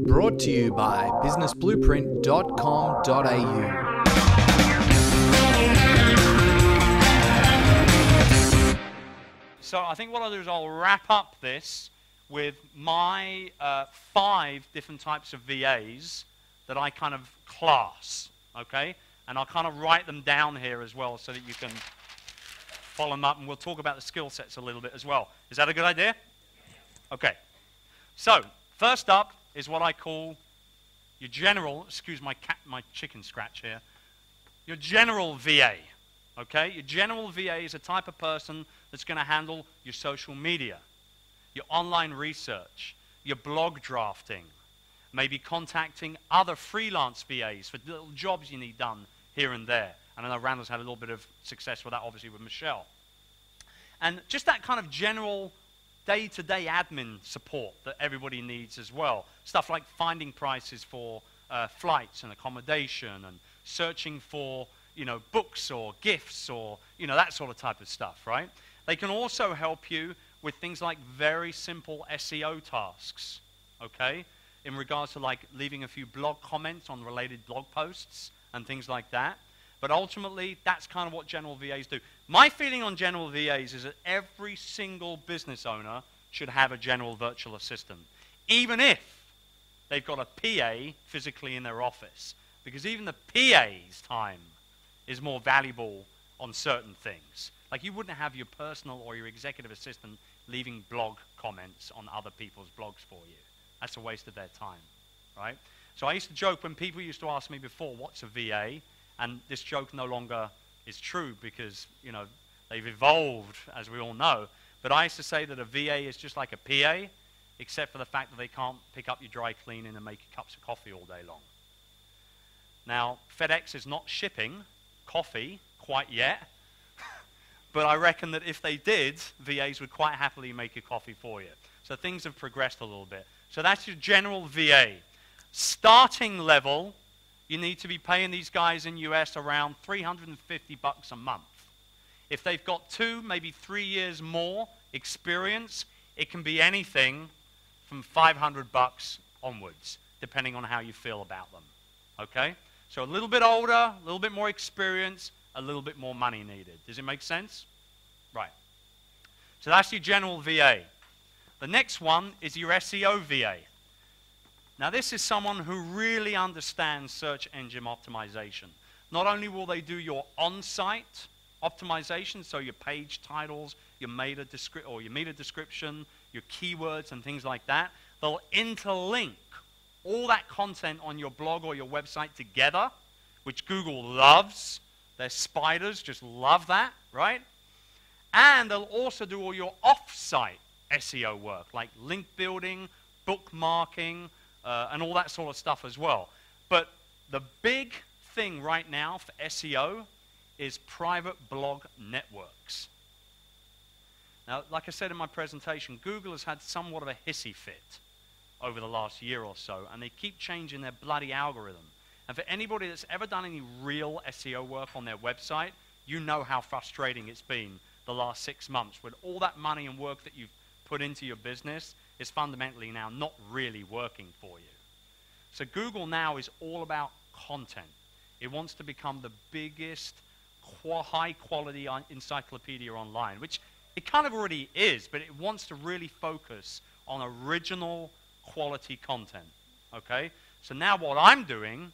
Brought to you by businessblueprint.com.au. So I think what I'll do is I'll wrap up this with my 5 different types of VAs that I kind of class, okay? And I'll kind of write them down here as well so that you can follow them up, and we'll talk about the skill sets a little bit as well. Is that a good idea? Okay. So first up is what I call your general, excuse my chicken scratch here, your general VA, okay? Your general VA is a type of person that's going to handle your social media, your online research, your blog drafting, maybe contacting other freelance VAs for little jobs you need done here and there. And I know Randall's had a little bit of success with that, obviously, with Michelle. And just that kind of general day-to-day admin support that everybody needs as well. Stuff like finding prices for flights and accommodation and searching for, books or gifts or, that sort of type of stuff, right? They can also help you with things like very simple SEO tasks, okay? In regards to like leaving a few blog comments on related blog posts and things like that. But ultimately, that's kind of what general VAs do. My feeling on general VAs is that every single business owner should have a general virtual assistant, even if they've got a PA physically in their office. Because even the PA's time is more valuable on certain things. Like you wouldn't have your personal or your executive assistant leaving blog comments on other people's blogs for you. That's a waste of their time, right? So I used to joke when people used to ask me before, what's a VA? And this joke no longer is true because, they've evolved, as we all know. But I used to say that a VA is just like a PA, except for the fact that they can't pick up your dry cleaning and make you cups of coffee all day long. Now, FedEx is not shipping coffee quite yet, but I reckon that if they did, VAs would quite happily make your coffee for you. So things have progressed a little bit. So that's your general VA. Starting level, you need to be paying these guys in US around $350 a month. If they've got 2, maybe 3 years more experience, it can be anything from $500 onwards, depending on how you feel about them, okay? So a little bit older, a little bit more experience, a little bit more money needed. Does it make sense? Right. So that's your general VA. The next one is your SEO VA. Now this is someone who really understands search engine optimization. Not only will they do your on-site optimization, so your page titles, your meta description, your keywords and things like that, they'll interlink all that content on your blog or your website together, which Google loves. Their spiders just love that, right? And they'll also do all your off-site SEO work, like link building, bookmarking, and all that sort of stuff as well. But the big thing right now for SEO is private blog networks. Now, like I said in my presentation, Google has had somewhat of a hissy fit over the last year or so, and they keep changing their bloody algorithm. And for anybody that's ever done any real SEO work on their website, you know how frustrating it's been the last 6 months with all that money and work that you've put into your business is fundamentally now not really working for you. So Google now is all about content. It wants to become the biggest high-quality encyclopedia online, which it kind of already is, but it wants to really focus on original quality content, okay? So now what I'm doing,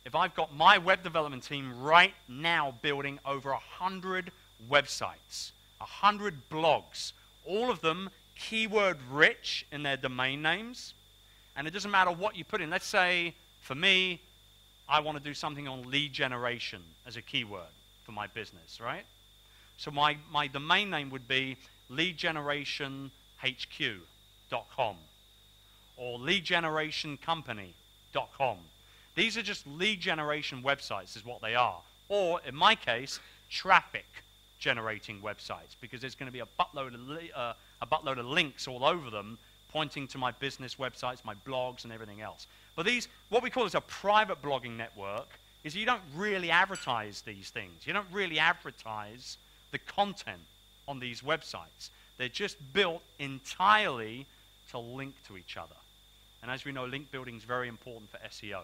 if I've got my web development team right now building over 100 websites, 100 blogs, all of them keyword rich in their domain names, and it doesn't matter what you put in. Let's say, for me, I want to do something on lead generation as a keyword for my business, right? So my domain name would be leadgenerationhq.com or leadgenerationcompany.com. These are just lead generation websites is what they are. Or, in my case, traffic generating websites, because there's going to be a buttload of links all over them pointing to my business websites, my blogs, and everything else. But these, what we call is a private blogging network, is you don't really advertise these things. You don't really advertise the content on these websites. They're just built entirely to link to each other. And as we know, link building is very important for SEO.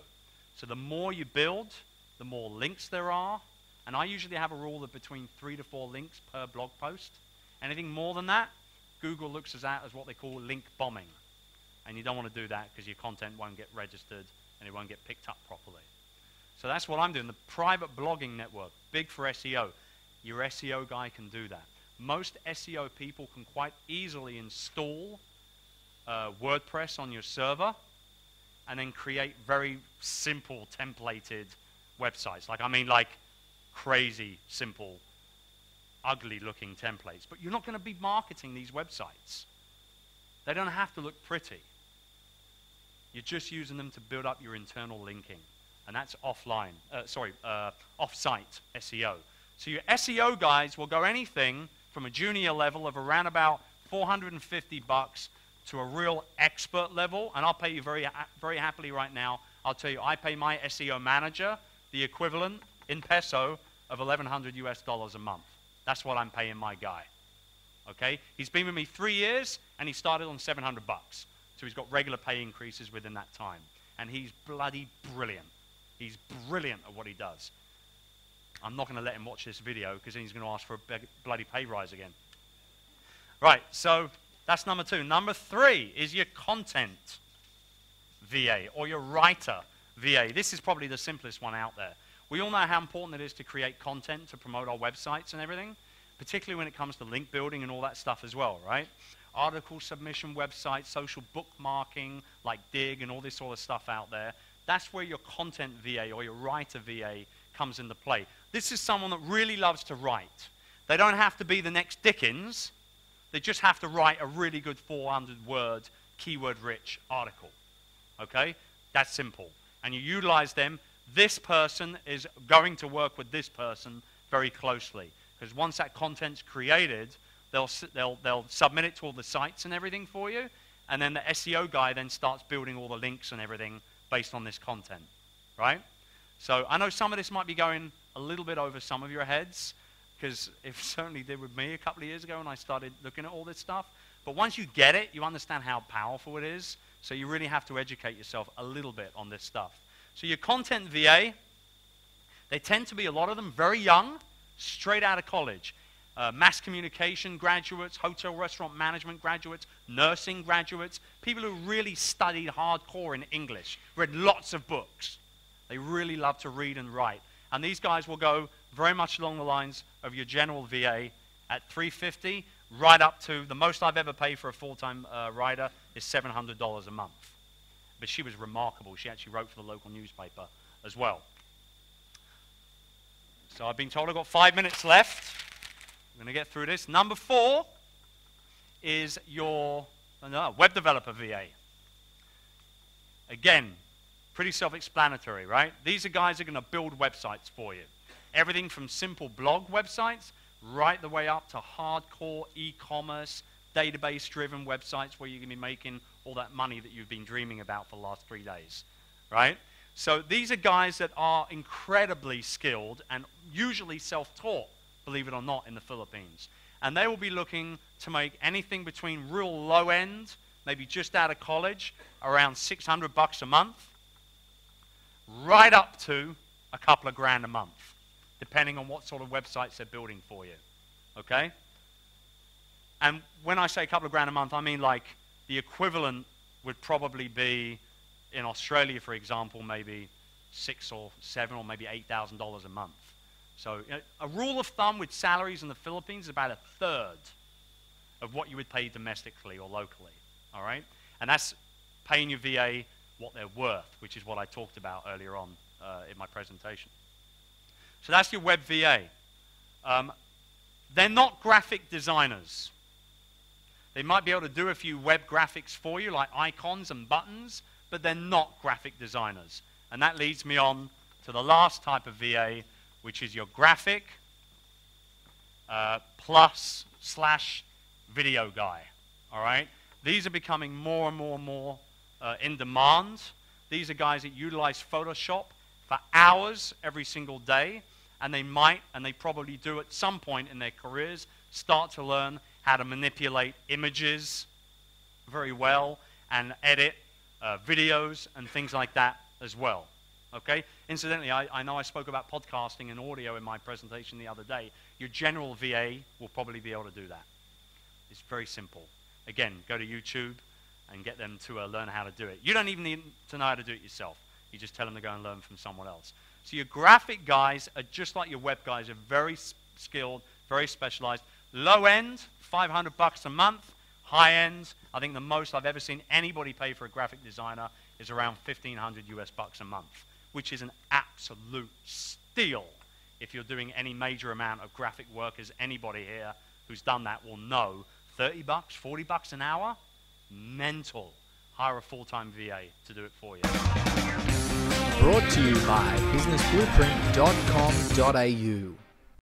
So the more you build, the more links there are. And I usually have a rule of between 3 to 4 links per blog post. Anything more than that, Google looks at that as what they call link bombing. And you don't want to do that because your content won't get registered and it won't get picked up properly. So that's what I'm doing. The private blogging network, big for SEO. Your SEO guy can do that. Most SEO people can quite easily install WordPress on your server and then create very simple templated websites. Like crazy simple, ugly looking templates. But you're not going to be marketing these websites. They don't have to look pretty. You're just using them to build up your internal linking. And that's offsite SEO. So your SEO guys will go anything from a junior level of around about $450 to a real expert level. And I'll pay you very happily right now. I'll tell you, I pay my SEO manager the equivalent in peso of $1,100 US a month. That's what I'm paying my guy. Okay? He's been with me 3 years, and he started on $700. So he's got regular pay increases within that time. And he's bloody brilliant. He's brilliant at what he does. I'm not going to let him watch this video because then he's going to ask for a bloody pay rise again. Right, so that's number 2. Number 3 is your content VA or your writer VA. This is probably the simplest one out there. We all know how important it is to create content to promote our websites and everything, particularly when it comes to link building and all that stuff as well, right? Article submission websites, social bookmarking, like Dig and all this sort of stuff out there. That's where your content VA or your writer VA comes into play. This is someone that really loves to write. They don't have to be the next Dickens. They just have to write a really good 400-word, keyword-rich article. Okay? That's simple. And you utilize them. This person is going to work with this person very closely. Because once that content's created, they'll submit it to all the sites and everything for you. And then the SEO guy then starts building all the links and everything based on this content. Right? So I know some of this might be going a little bit over some of your heads, because it certainly did with me a couple of years ago when I started looking at all this stuff. But once you get it, you understand how powerful it is. So you really have to educate yourself a little bit on this stuff. So your content VA, they tend to be, a lot of them, very young, straight out of college. Mass communication graduates, hotel restaurant management graduates, nursing graduates, people who really studied hardcore in English, read lots of books. They really love to read and write. And these guys will go very much along the lines of your general VA at $350, right up to the most I've ever paid for a full-time writer is $700 a month. But she was remarkable. She actually wrote for the local newspaper as well. So I've been told I've got 5 minutes left. I'm going to get through this. Number 4 is your web developer VA. Again, pretty self-explanatory, right? These are guys who are going to build websites for you. Everything from simple blog websites right the way up to hardcore e-commerce, database-driven websites where you're going to be making all that money that you've been dreaming about for the last 3 days, right? So these are guys that are incredibly skilled and usually self-taught, believe it or not, in the Philippines. And they will be looking to make anything between real low-end, maybe just out of college, around $600 a month, right up to a couple of grand a month, depending on what sort of websites they're building for you, okay? And when I say a couple of grand a month, I mean like the equivalent would probably be, in Australia, for example, maybe $6,000 or $7,000 or maybe $8,000 a month. So a rule of thumb with salaries in the Philippines is about 1/3 of what you would pay domestically or locally, all right? And that's paying your VA what they're worth, which is what I talked about earlier on in my presentation. So that's your web VA. They're not graphic designers. They might be able to do a few web graphics for you, like icons and buttons, but they're not graphic designers. And that leads me on to the last type of VA, which is your graphic /video guy, all right? These are becoming more and more and more in demand. These are guys that utilize Photoshop for hours every single day, and they might, and they probably do at some point in their careers, start to learn how to manipulate images very well and edit videos and things like that as well. Okay? Incidentally, I know I spoke about podcasting and audio in my presentation the other day. Your general VA will probably be able to do that. It's very simple. Again, go to YouTube and get them to learn how to do it. You don't even need to know how to do it yourself. You just tell them to go and learn from someone else. So your graphic guys are just like your web guys, are very skilled, very specialized. Low end, $500 a month. High end, I think the most I've ever seen anybody pay for a graphic designer is around 1,500 US bucks a month, which is an absolute steal. If you're doing any major amount of graphic work, as anybody here who's done that will know, 30 bucks, 40 bucks an hour, mental. Hire a full-time VA to do it for you. Brought to you by businessblueprint.com.au.